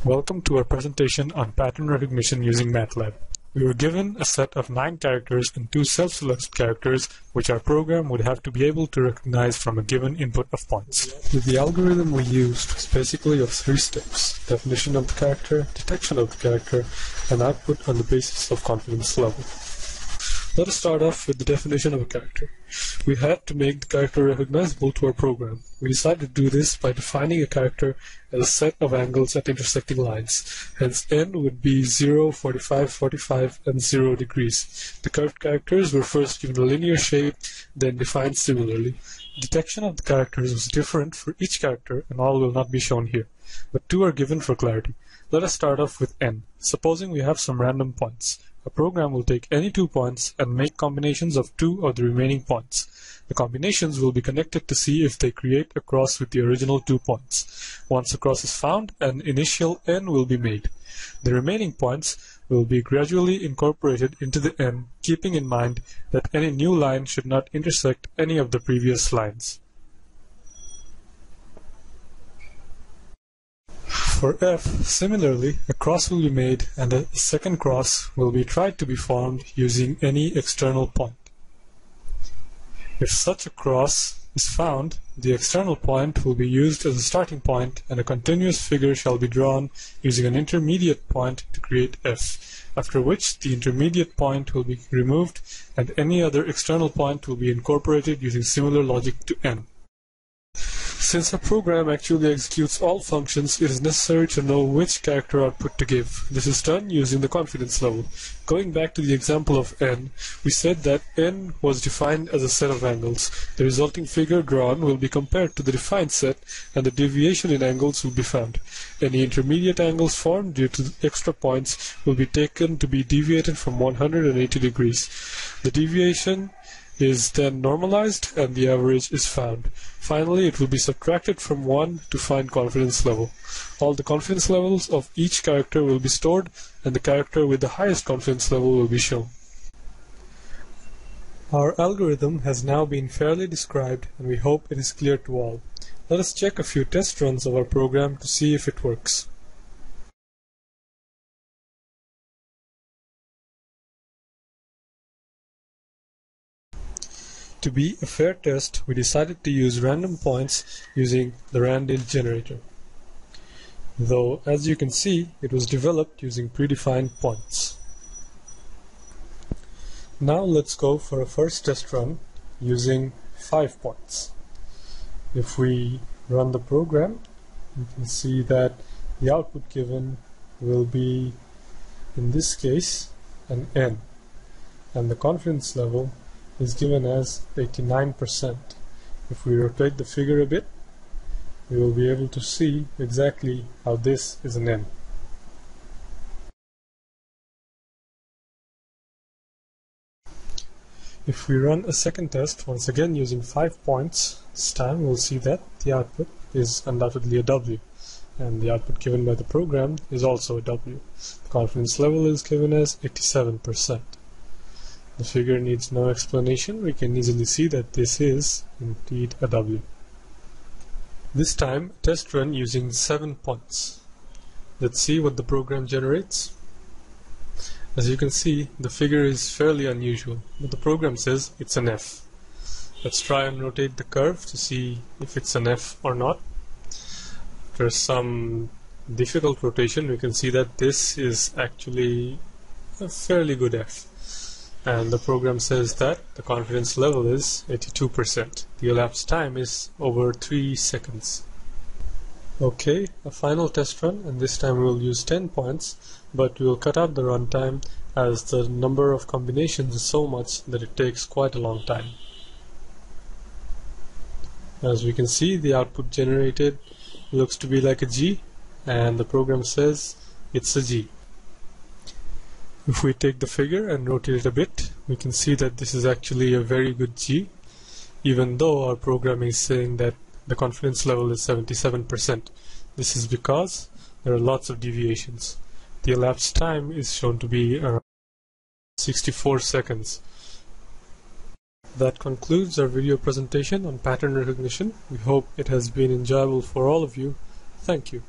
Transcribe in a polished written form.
Welcome to our presentation on pattern recognition using MATLAB. We were given a set of 9 characters and 2 self-selected characters which our program would have to be able to recognize from a given input of points. The algorithm we used was basically of 3 steps: definition of the character, detection of the character, and output on the basis of confidence level. Let us start off with the definition of a character. We had to make the character recognizable to our program. We decided to do this by defining a character as a set of angles at intersecting lines. Hence, n would be 0, 45, 45, and 0 degrees. The curved characters were first given a linear shape, then defined similarly. Detection of the characters was different for each character, and all will not be shown here, but 2 are given for clarity. Let us start off with n. Supposing we have some random points. A program will take any 2 points and make combinations of 2 of the remaining points. The combinations will be connected to see if they create a cross with the original 2 points. Once a cross is found, an initial n will be made. The remaining points will be gradually incorporated into the n, keeping in mind that any new line should not intersect any of the previous lines. For f, similarly, a cross will be made and a second cross will be tried to be formed using any external point. If such a cross is found, the external point will be used as a starting point and a continuous figure shall be drawn using an intermediate point to create f, after which the intermediate point will be removed and any other external point will be incorporated using similar logic to n. Since a program actually executes all functions, it is necessary to know which character output to give. This is done using the confidence level. Going back to the example of n, we said that n was defined as a set of angles. The resulting figure drawn will be compared to the defined set, and the deviation in angles will be found. Any intermediate angles formed due to the extra points will be taken to be deviated from 180 degrees. The deviation is then normalized and the average is found. Finally, it will be subtracted from 1 to find confidence level. All the confidence levels of each character will be stored and the character with the highest confidence level will be shown. Our algorithm has now been fairly described and we hope it is clear to all. Let us check a few test runs of our program to see if it works. To be a fair test, we decided to use random points using the randint generator. Though, as you can see, it was developed using predefined points. Now let's go for a first test run using 5 points. If we run the program, you can see that the output given will be, in this case, an n, and the confidence level is given as 89%. If we rotate the figure a bit, we will be able to see exactly how this is an n. If we run a second test, once again using 5 points, this time we'll see that the output is undoubtedly a w, and the output given by the program is also a w. The confidence level is given as 87%. The figure needs no explanation. We can easily see that this is indeed a W. This time, test run using 7 points. Let's see what the program generates. As you can see, the figure is fairly unusual, but the program says it's an F. Let's try and rotate the curve to see if it's an F or not. After some difficult rotation, we can see that this is actually a fairly good F. And the program says that the confidence level is 82%. The elapsed time is over 3 seconds. Okay, a final test run, and this time we will use 10 points, but we will cut out the runtime as the number of combinations is so much that it takes quite a long time. As we can see, the output generated looks to be like a G, and the program says it's a G. If we take the figure and rotate it a bit, we can see that this is actually a very good G, even though our program is saying that the confidence level is 77%. This is because there are lots of deviations. The elapsed time is shown to be around 64 seconds. That concludes our video presentation on pattern recognition. We hope it has been enjoyable for all of you. Thank you.